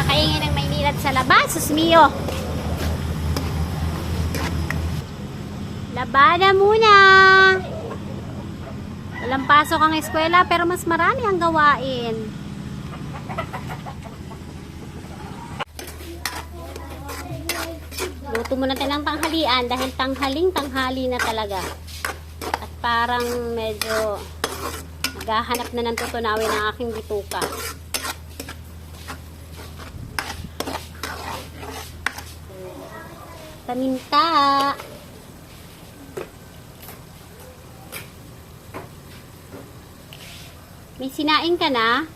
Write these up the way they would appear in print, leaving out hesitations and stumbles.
Napakaingay ng Maynilad sa labas. Sus mio. Labada muna. Walang pasok ang eskwela pero mas marami ang gawain. Luto muna tayo ng tanghalian dahil tanghali na talaga. At parang medyo naghahanap na ng tutunawin ang aking bituka. Paminta. May sinaing ka na?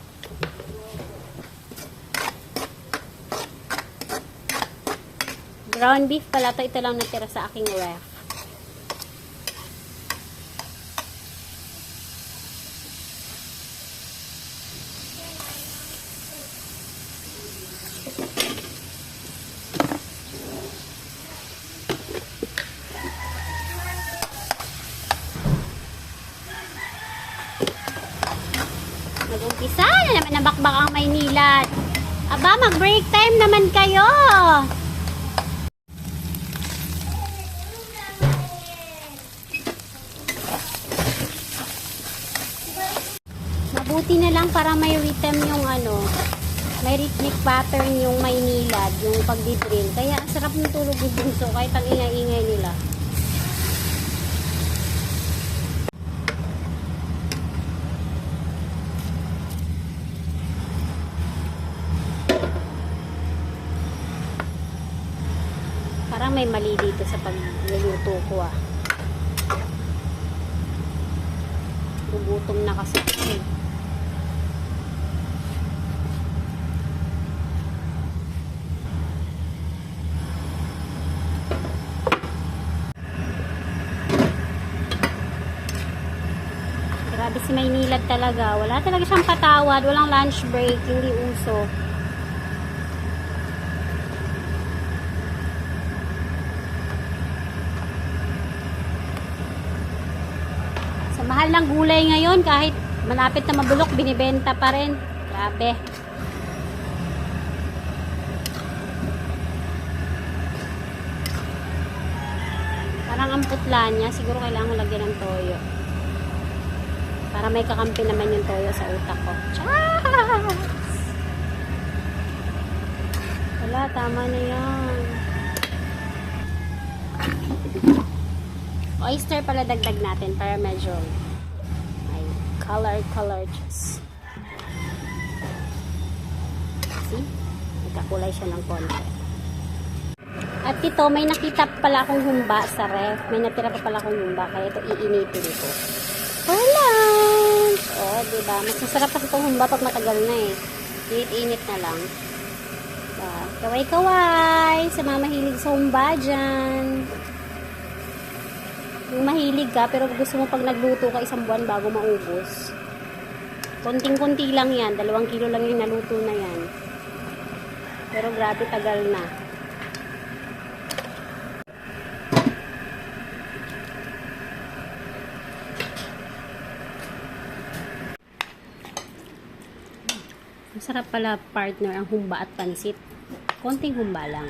Ground beef pala to. Ito lang natira sa aking ref. Nag-umpisa na naman nabakbak ang Maynilad. Aba, mag-break time naman kayo. Mabuti na lang para may rhythm yung may rhythmic pattern yung Maynilad, yung pagdi-drill. Kaya ang sarap ng tulog ng bunso kahit ang ingay-ingay nila. Parang may mali dito sa pagluluto ko ah. Gugutom na kasi ako. Grabe si Maynilad talaga. Wala talaga siyang patawad. Walang lunch break. Hindi uso. Mahal ng gulay ngayon, kahit malapit na mabulok, binibenta pa rin. Grabe. Parang ang putla niya, siguro kailangan lagyan ng toyo. Para may kakampi naman yung toyo sa utak ko. Chas! Wala, tama na yan. Oyster pala dagdag natin para medyo may color juice. See? Nagkakulay siya ng konti. At ito, may nakita pala akong humba sa ref. May natira pa pala akong humba. Kaya ito iinitin ko. For lunch! O, diba? Mas masarap kasi itong humba pag matagal na eh. Init-init na lang. Diba? Kaway-kaway! Sa mga mahilig sa humba dyan. Yung mahilig ka, pero gusto mo pag nagluto ka isang buwan bago maubos. Konting-konti lang yan. 2 kilo lang yung naluto na yan. Pero grabe, tagal na. Masarap pala partner ang humba at pansit. Konting humba lang.